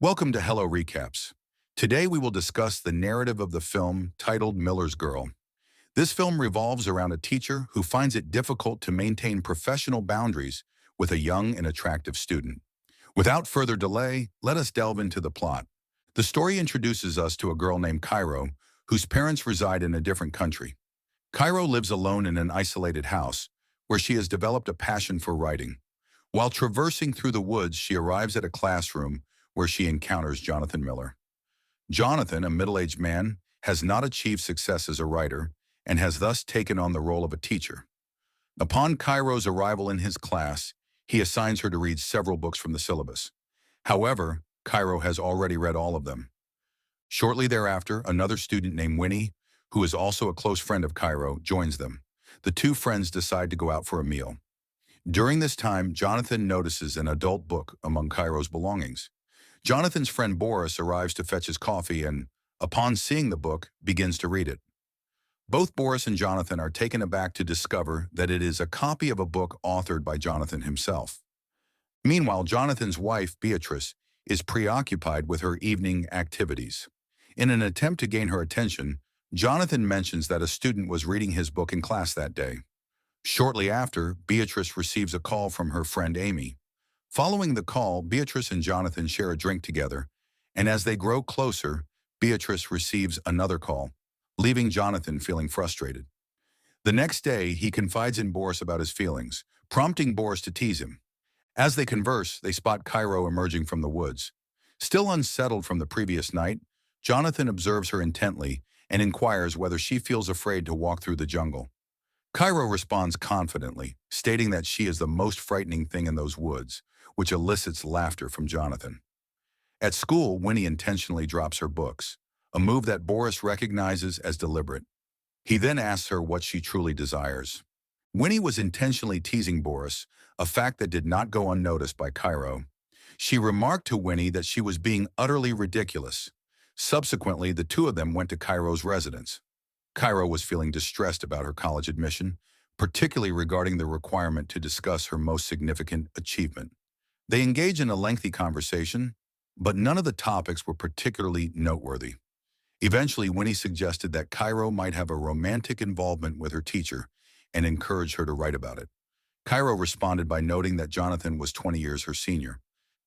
Welcome to Hello Recaps. Today we will discuss the narrative of the film titled Miller's Girl. This film revolves around a teacher who finds it difficult to maintain professional boundaries with a young and attractive student. Without further delay, let us delve into the plot. The story introduces us to a girl named Cairo, whose parents reside in a different country. Cairo lives alone in an isolated house, where she has developed a passion for writing. While traversing through the woods, she arrives at a classroom where she encounters Jonathan Miller. Jonathan, a middle-aged man, has not achieved success as a writer and has thus taken on the role of a teacher. Upon Cairo's arrival in his class, he assigns her to read several books from the syllabus. However, Cairo has already read all of them. Shortly thereafter, another student named Winnie, who is also a close friend of Cairo, joins them. The two friends decide to go out for a meal. During this time, Jonathan notices an adult book among Cairo's belongings. Jonathan's friend Boris arrives to fetch his coffee and, upon seeing the book, begins to read it. Both Boris and Jonathan are taken aback to discover that it is a copy of a book authored by Jonathan himself. Meanwhile, Jonathan's wife, Beatrice, is preoccupied with her evening activities. In an attempt to gain her attention, Jonathan mentions that a student was reading his book in class that day. Shortly after, Beatrice receives a call from her friend Amy. Following the call, Beatrice and Jonathan share a drink together, and as they grow closer, Beatrice receives another call, leaving Jonathan feeling frustrated. The next day, he confides in Boris about his feelings, prompting Boris to tease him. As they converse, they spot Cairo emerging from the woods. Still unsettled from the previous night, Jonathan observes her intently and inquires whether she feels afraid to walk through the jungle. Cairo responds confidently, stating that she is the most frightening thing in those woods, which elicits laughter from Jonathan. At school, Winnie intentionally drops her books, a move that Boris recognizes as deliberate. He then asks her what she truly desires. Winnie was intentionally teasing Boris, a fact that did not go unnoticed by Cairo. She remarked to Winnie that she was being utterly ridiculous. Subsequently, the two of them went to Cairo's residence. Cairo was feeling distressed about her college admission, particularly regarding the requirement to discuss her most significant achievement. They engaged in a lengthy conversation, but none of the topics were particularly noteworthy. Eventually, Winnie suggested that Cairo might have a romantic involvement with her teacher and encouraged her to write about it. Cairo responded by noting that Jonathan was 20 years her senior.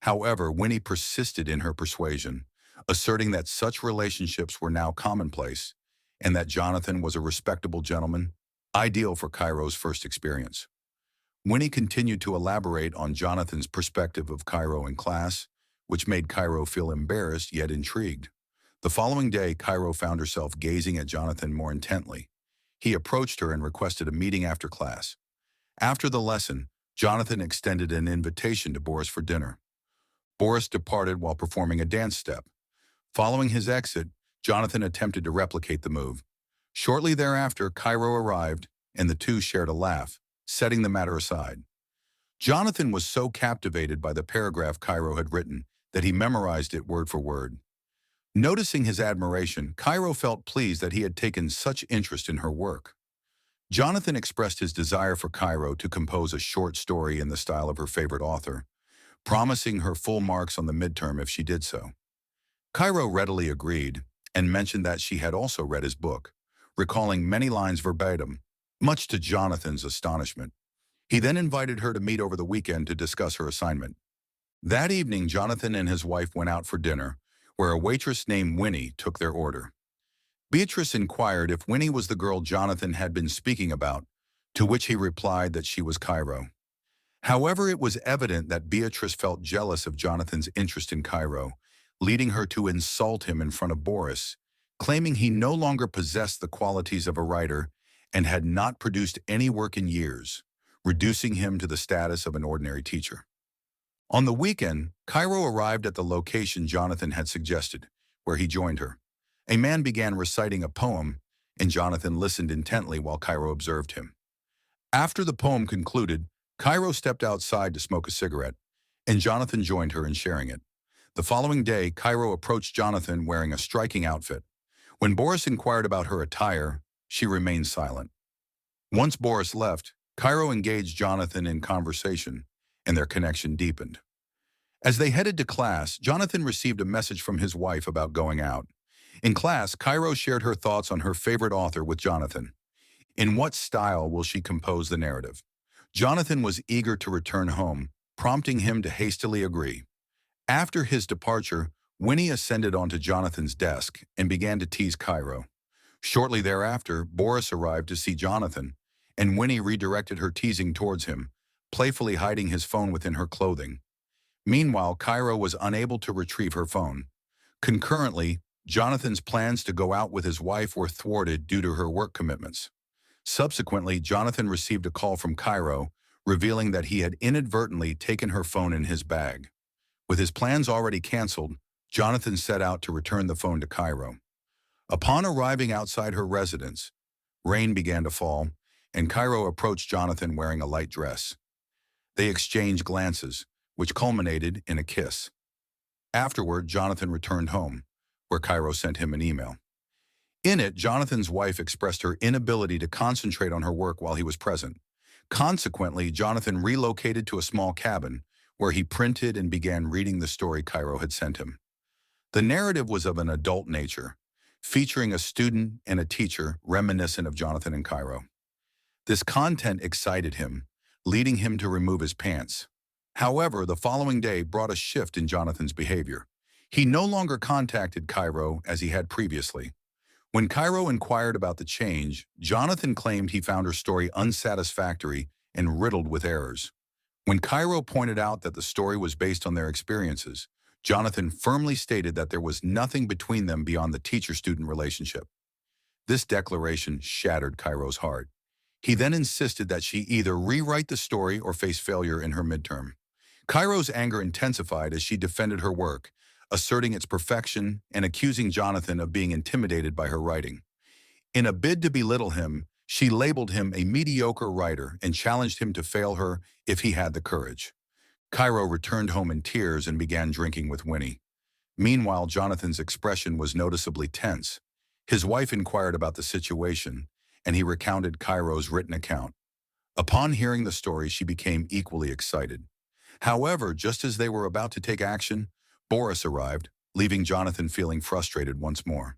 However, Winnie persisted in her persuasion, asserting that such relationships were now commonplace and that Jonathan was a respectable gentleman, ideal for Cairo's first experience. Winnie continued to elaborate on Jonathan's perspective of Cairo in class, which made Cairo feel embarrassed yet intrigued. The following day, Cairo found herself gazing at Jonathan more intently. He approached her and requested a meeting after class. After the lesson, Jonathan extended an invitation to Boris for dinner. Boris departed while performing a dance step. Following his exit, Jonathan attempted to replicate the move. Shortly thereafter, Cairo arrived, and the two shared a laugh, setting the matter aside. Jonathan was so captivated by the paragraph Cairo had written that he memorized it word for word. Noticing his admiration, Cairo felt pleased that he had taken such interest in her work. Jonathan expressed his desire for Cairo to compose a short story in the style of her favorite author, promising her full marks on the midterm if she did so. Cairo readily agreed and mentioned that she had also read his book, recalling many lines verbatim, much to Jonathan's astonishment. He then invited her to meet over the weekend to discuss her assignment. That evening, Jonathan and his wife went out for dinner, where a waitress named Winnie took their order. Beatrice inquired if Winnie was the girl Jonathan had been speaking about, to which he replied that she was Cairo. However, it was evident that Beatrice felt jealous of Jonathan's interest in Cairo, leading her to insult him in front of Boris, claiming he no longer possessed the qualities of a writer and had not produced any work in years, reducing him to the status of an ordinary teacher. On the weekend, Cairo arrived at the location Jonathan had suggested, where he joined her. A man began reciting a poem, and Jonathan listened intently while Cairo observed him. After the poem concluded, Cairo stepped outside to smoke a cigarette, and Jonathan joined her in sharing it. The following day, Cairo approached Jonathan wearing a striking outfit. When Boris inquired about her attire, she remained silent. Once Boris left, Cairo engaged Jonathan in conversation, and their connection deepened. As they headed to class, Jonathan received a message from his wife about going out. In class, Cairo shared her thoughts on her favorite author with Jonathan. In what style will she compose the narrative? Jonathan was eager to return home, prompting him to hastily agree. After his departure, Winnie ascended onto Jonathan's desk and began to tease Cairo. Shortly thereafter, Boris arrived to see Jonathan, and Winnie redirected her teasing towards him, playfully hiding his phone within her clothing. Meanwhile, Cairo was unable to retrieve her phone. Concurrently, Jonathan's plans to go out with his wife were thwarted due to her work commitments. Subsequently, Jonathan received a call from Cairo, revealing that he had inadvertently taken her phone in his bag. With his plans already canceled, Jonathan set out to return the phone to Cairo. Upon arriving outside her residence, rain began to fall, and Cairo approached Jonathan wearing a light dress. They exchanged glances, which culminated in a kiss. Afterward, Jonathan returned home, where Cairo sent him an email. In it, Jonathan's wife expressed her inability to concentrate on her work while he was present. Consequently, Jonathan relocated to a small cabin, where he printed and began reading the story Cairo had sent him. The narrative was of an adult nature, featuring a student and a teacher reminiscent of Jonathan and Cairo. This content excited him, leading him to remove his pants. However, the following day brought a shift in Jonathan's behavior. He no longer contacted Cairo as he had previously. When Cairo inquired about the change, Jonathan claimed he found her story unsatisfactory and riddled with errors. When Cairo pointed out that the story was based on their experiences, Jonathan firmly stated that there was nothing between them beyond the teacher-student relationship. This declaration shattered Cairo's heart. He then insisted that she either rewrite the story or face failure in her midterm. Cairo's anger intensified as she defended her work, asserting its perfection and accusing Jonathan of being intimidated by her writing. In a bid to belittle him, she labeled him a mediocre writer and challenged him to fail her if he had the courage. Cairo returned home in tears and began drinking with Winnie. Meanwhile, Jonathan's expression was noticeably tense. His wife inquired about the situation, and he recounted Cairo's written account. Upon hearing the story, she became equally excited. However, just as they were about to take action, Boris arrived, leaving Jonathan feeling frustrated once more.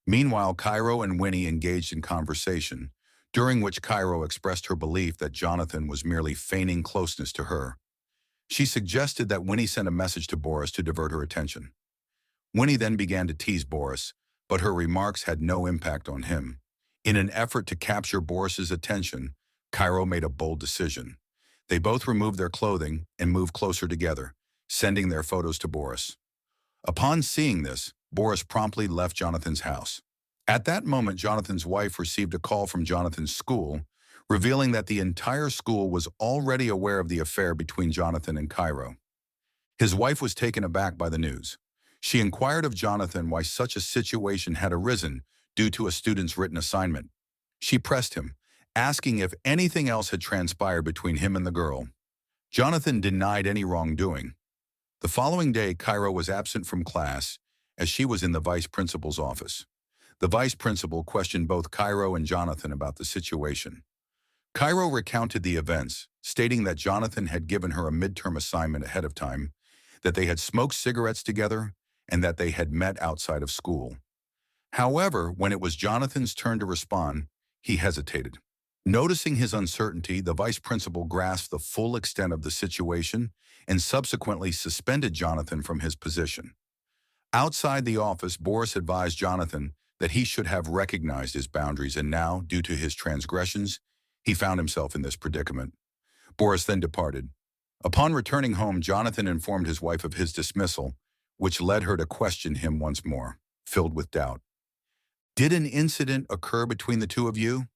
Meanwhile, Cairo and Winnie engaged in conversation, during which Cairo expressed her belief that Jonathan was merely feigning closeness to her. She suggested that Winnie send a message to Boris to divert her attention. Winnie then began to tease Boris, but her remarks had no impact on him. In an effort to capture Boris's attention, Cairo made a bold decision. They both removed their clothing and moved closer together, sending their photos to Boris. Upon seeing this, Boris promptly left Jonathan's house. At that moment, Jonathan's wife received a call from Jonathan's school, revealing that the entire school was already aware of the affair between Jonathan and Cairo. His wife was taken aback by the news. She inquired of Jonathan why such a situation had arisen due to a student's written assignment. She pressed him, asking if anything else had transpired between him and the girl. Jonathan denied any wrongdoing. The following day, Cairo was absent from class as she was in the vice principal's office. The vice principal questioned both Cairo and Jonathan about the situation. Cairo recounted the events, stating that Jonathan had given her a midterm assignment ahead of time, that they had smoked cigarettes together, and that they had met outside of school. However, when it was Jonathan's turn to respond, he hesitated. Noticing his uncertainty, the vice principal grasped the full extent of the situation and subsequently suspended Jonathan from his position. Outside the office, Boris advised Jonathan that he should have recognized his boundaries, and now, due to his transgressions, he found himself in this predicament. Boris then departed. Upon returning home, Jonathan informed his wife of his dismissal, which led her to question him once more, filled with doubt. Did an incident occur between the two of you?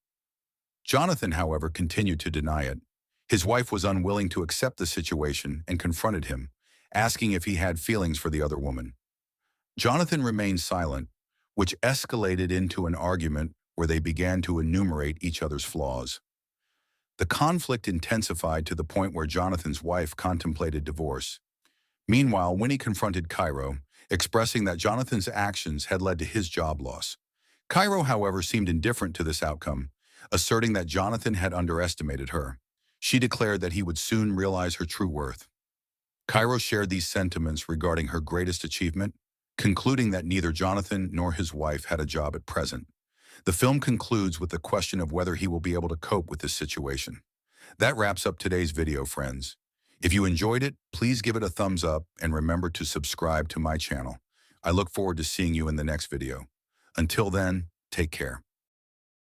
Jonathan, however, continued to deny it. His wife was unwilling to accept the situation and confronted him, asking if he had feelings for the other woman. Jonathan remained silent, which escalated into an argument where they began to enumerate each other's flaws. The conflict intensified to the point where Jonathan's wife contemplated divorce. Meanwhile, Winnie confronted Cairo, expressing that Jonathan's actions had led to his job loss. Cairo, however, seemed indifferent to this outcome, asserting that Jonathan had underestimated her. She declared that he would soon realize her true worth. Cairo shared these sentiments regarding her greatest achievement, concluding that neither Jonathan nor his wife had a job at present. The film concludes with the question of whether he will be able to cope with this situation. That wraps up today's video, friends. If you enjoyed it, please give it a thumbs up and remember to subscribe to my channel. I look forward to seeing you in the next video. Until then, take care.